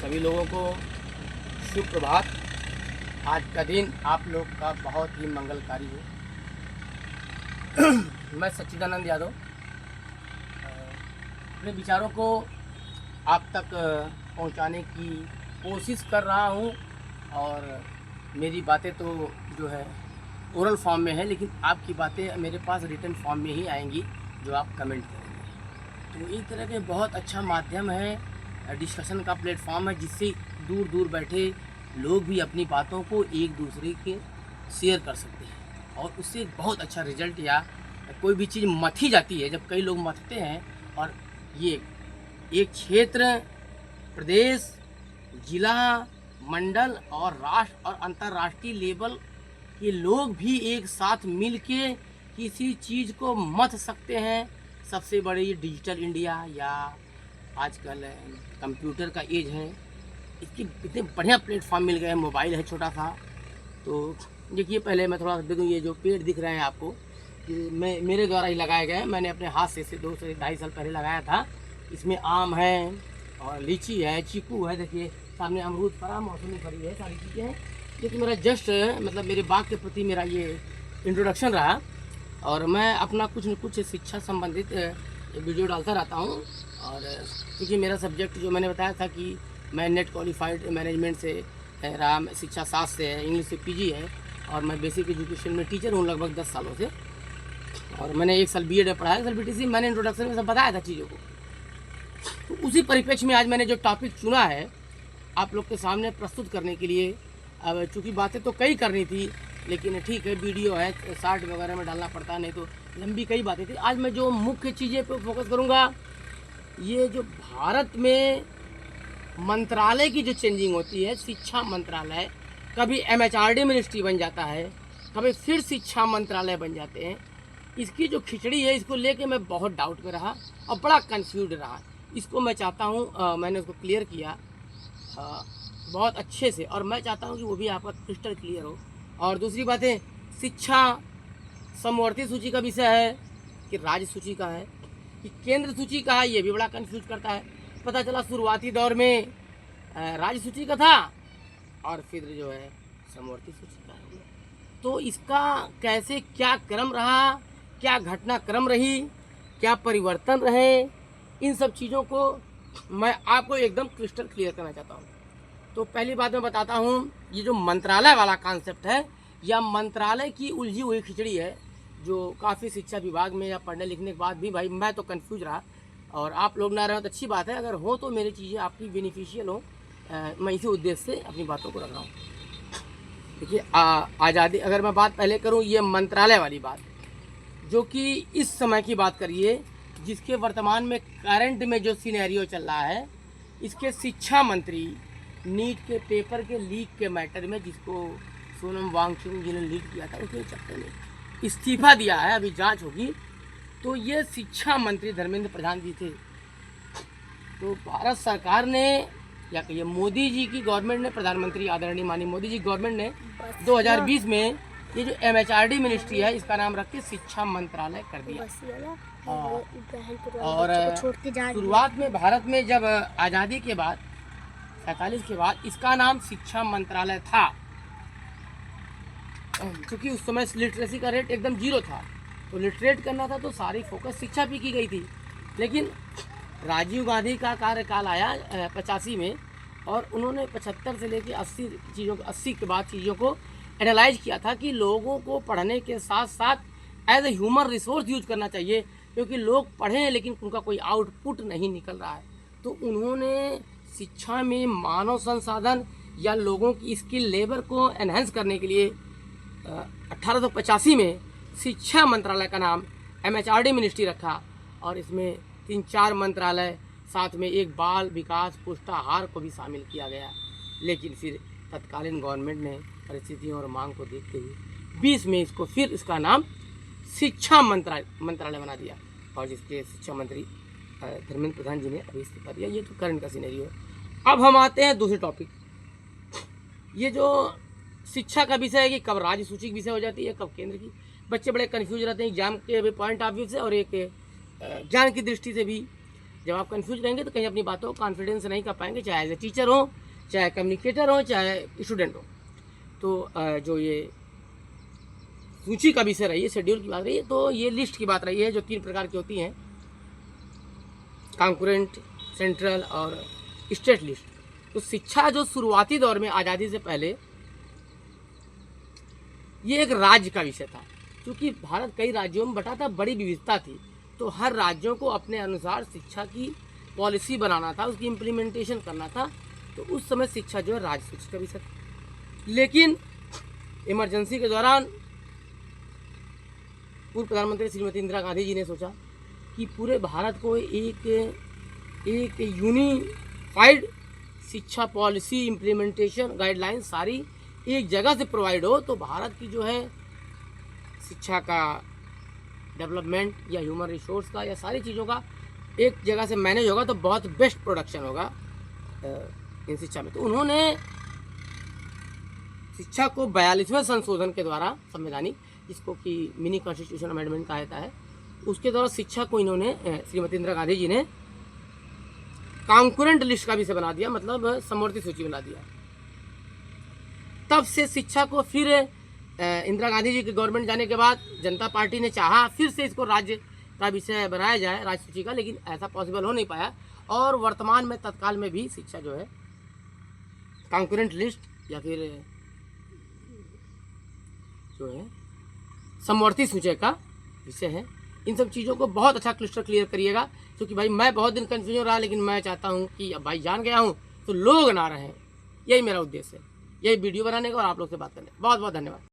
सभी लोगों को शुभ प्रभात। आज का दिन आप लोग का बहुत ही मंगलकारी हो। मैं सच्चिदानंद यादव अपने विचारों को आप तक पहुंचाने की कोशिश कर रहा हूं और मेरी बातें तो जो है ओरल फॉर्म में है, लेकिन आपकी बातें मेरे पास रिटन फॉर्म में ही आएंगी जो आप कमेंट करेंगे। तो एक तरह के बहुत अच्छा माध्यम है, डिस्कशन का प्लेटफॉर्म है, जिससे दूर दूर बैठे लोग भी अपनी बातों को एक दूसरे के शेयर कर सकते हैं और उससे बहुत अच्छा रिजल्ट या कोई भी चीज़ मथी जाती है। जब कई लोग मथते हैं और ये एक क्षेत्र, प्रदेश, जिला, मंडल और राष्ट्र और अंतर्राष्ट्रीय लेवल के लोग भी एक साथ मिलके किसी चीज़ को मथ सकते हैं। सबसे बड़ी डिजिटल इंडिया या आजकल कंप्यूटर का एज है, इसके इतने बढ़िया प्लेटफॉर्म मिल गए हैं। मोबाइल है छोटा सा, तो देखिए पहले मैं थोड़ा दे दूँ। ये जो पेड़ दिख रहे हैं आपको, ये मेरे द्वारा ही लगाए गए हैं। मैंने अपने हाथ से 2 से 2.5 साल पहले लगाया था। इसमें आम है और लीची है, चीकू है, देखिए सामने अमरूद फरा, मौसमी फरी है, सारी चीज़ें हैं। लेकिन मेरा जस्ट मतलब मेरे बाग के प्रति मेरा ये इंट्रोडक्शन रहा और मैं अपना कुछ न कुछ शिक्षा संबंधित वीडियो डालता रहता हूँ। और क्योंकि मेरा सब्जेक्ट जो मैंने बताया था कि मैं नेट क्वालिफाइड मैनेजमेंट से रहा, शिक्षा शास्त्र से है, इंग्लिश से पीजी है और मैं बेसिक एजुकेशन में टीचर हूँ लगभग 10 सालों से। और मैंने 1 साल बीएड में पढ़ाया, 1 साल बीटीसी। मैंने इंट्रोडक्शन में सब बताया था चीज़ों को। तो उसी परिप्रेक्ष्य में आज मैंने जो टॉपिक चुना है आप लोग के सामने प्रस्तुत करने के लिए। अब चूँकि बातें तो कई करनी थी, लेकिन ठीक है, वीडियो है, शॉर्ट वगैरह में डालना पड़ता, नहीं तो लंबी कई बातें थी। आज मैं जो मुख्य चीज़ें पर फोकस करूँगा, ये जो भारत में मंत्रालय की जो चेंजिंग होती है, शिक्षा मंत्रालय, कभी एमएचआरडी मिनिस्ट्री बन जाता है, कभी फिर शिक्षा मंत्रालय बन जाते हैं। इसकी जो खिचड़ी है, इसको लेके मैं बहुत डाउट में रहा और बड़ा कंफ्यूज रहा। इसको मैं चाहता हूँ, मैंने उसको क्लियर किया बहुत अच्छे से, और मैं चाहता हूँ कि वो भी आपका क्रिस्टल क्लियर हो। और दूसरी बात है, शिक्षा समवर्ती सूची का विषय है कि राज्य सूची का है कि केंद्र सूची का है, ये भी बड़ा कंफ्यूज करता है। पता चला शुरुआती दौर में राज्य सूची का था और फिर जो है समवर्ती सूची का है। तो इसका कैसे क्या क्रम रहा, क्या घटनाक्रम रही, क्या परिवर्तन रहे, इन सब चीज़ों को मैं आपको एकदम क्रिस्टल क्लियर करना चाहता हूँ। तो पहली बात मैं बताता हूँ, ये जो मंत्रालय वाला कॉन्सेप्ट है या मंत्रालय की उलझी हुई खिचड़ी है, जो काफ़ी शिक्षा विभाग में या पढ़ने लिखने के बाद भी भाई मैं तो कंफ्यूज रहा। और आप लोग ना रहे तो अच्छी बात है, अगर हो तो मेरी चीज़ें आपकी बेनिफिशियल हो। मैं इसी उद्देश्य से अपनी बातों को रख रहा हूँ। देखिए आज़ादी, अगर मैं बात पहले करूँ, ये मंत्रालय वाली बात, जो कि इस समय की बात करिए, जिसके वर्तमान में करंट में जो सिनेरियो चल रहा है, इसके शिक्षा मंत्री नीट के पेपर के लीक के मैटर में, जिसको सोनम वांगचुक जी ने लीक किया था, उसके चक्कर में इस्तीफा दिया है, अभी जांच होगी। तो ये शिक्षा मंत्री धर्मेंद्र प्रधान जी थे। तो भारत सरकार ने या कहिए मोदी जी की गवर्नमेंट ने, प्रधानमंत्री आदरणीय माननीय मोदी जी गवर्नमेंट ने 2020 में ये जो एमएचआरडी मिनिस्ट्री है, इसका नाम रख के शिक्षा मंत्रालय कर दिया। और शुरुआत में भारत में जब आज़ादी के बाद 47 के बाद इसका नाम शिक्षा मंत्रालय था, क्योंकि उस समय लिटरेसी का रेट एकदम 0 था। तो लिटरेट करना था तो सारी फोकस शिक्षा पे की गई थी। लेकिन राजीव गांधी का कार्यकाल आया 85 में, और उन्होंने 75 से लेकर 80 के बाद चीज़ों को एनालाइज किया था कि लोगों को पढ़ने के साथ साथ as a human resource use करना चाहिए, क्योंकि लोग पढ़े हैं लेकिन उनका कोई आउटपुट नहीं निकल रहा है। तो उन्होंने शिक्षा में मानव संसाधन या लोगों की स्किल लेबर को एनहेंस करने के लिए 1885 में शिक्षा मंत्रालय का नाम एमएचआरडी मिनिस्ट्री रखा। और इसमें 3-4 मंत्रालय, साथ में एक बाल विकास पुष्टाहार को भी शामिल किया गया। लेकिन फिर तत्कालीन गवर्नमेंट ने परिस्थितियों और मांग को देखते हुए 20 में इसको फिर इसका नाम शिक्षा मंत्रालय बना दिया, और जिसके शिक्षा मंत्री धर्मेंद्र प्रधान जी ने अभी इस्तीफा दिया। ये तो करंट का सिनेरियो है। अब हम आते हैं दूसरे टॉपिक। ये जो शिक्षा का विषय है कि कब राज्य सूची की विषय हो जाती है, कब केंद्र की। बच्चे बड़े कंफ्यूज रहते हैं एग्जाम के पॉइंट ऑफ व्यू से और एक ज्ञान की दृष्टि से भी। जब आप कंफ्यूज रहेंगे तो कहीं अपनी बातों को कॉन्फिडेंस नहीं कर पाएंगे, चाहे एज ए टीचर हो, चाहे कम्युनिकेटर हो, चाहे स्टूडेंट हो। तो जो ये सूची का विषय रही है, शेड्यूल की बात रही है, तो ये लिस्ट की बात रही है जो 3 प्रकार की होती हैं, कॉन्करेंट, सेंट्रल और स्टेट लिस्ट। तो शिक्षा जो शुरुआती दौर में आज़ादी से पहले ये एक राज्य का विषय था, क्योंकि भारत कई राज्यों में बटा था, बड़ी विविधता थी, तो हर राज्यों को अपने अनुसार शिक्षा की पॉलिसी बनाना था, उसकी इम्प्लीमेंटेशन करना था। तो उस समय शिक्षा जो है राज्य शिक्षा का विषय था। लेकिन इमरजेंसी के दौरान पूर्व प्रधानमंत्री श्रीमती इंदिरा गांधी जी ने सोचा कि पूरे भारत को एक यूनिफाइड शिक्षा पॉलिसी, इम्प्लीमेंटेशन, गाइडलाइन सारी एक जगह से प्रोवाइड हो, तो भारत की जो है शिक्षा का डेवलपमेंट या ह्यूमन रिसोर्स का या सारी चीज़ों का एक जगह से मैनेज होगा, तो बहुत बेस्ट प्रोडक्शन होगा इन शिक्षा में। तो उन्होंने शिक्षा को 42वें संशोधन के द्वारा, संवैधानिक, जिसको कि मिनी कॉन्स्टिट्यूशन अमेंडमेंट कहा जाता है, उसके द्वारा शिक्षा को इन्होंने, श्रीमती इंदिरा गांधी जी ने कॉन्करेंट लिस्ट का विषय बना दिया, मतलब समवर्ती सूची बना दिया। तब से शिक्षा को फिर इंदिरा गांधी जी की गवर्नमेंट जाने के बाद जनता पार्टी ने चाहा फिर से इसको राज्य का विषय बनाया जाए, राज्य सूची का, लेकिन ऐसा पॉसिबल हो नहीं पाया। और वर्तमान में तत्काल में भी शिक्षा जो है कॉन्करेंट लिस्ट या फिर जो है समवर्ती सूची का विषय है। इन सब चीज़ों को बहुत अच्छा क्लियर करिएगा, क्योंकि भाई मैं बहुत दिन कन्फ्यूजन रहा, लेकिन मैं चाहता हूँ कि अब भाई जान गया हूँ तो लोग ना रहें, यही मेरा उद्देश्य है, यही वीडियो बनाने का और आप लोग से बात करने का। बहुत बहुत धन्यवाद।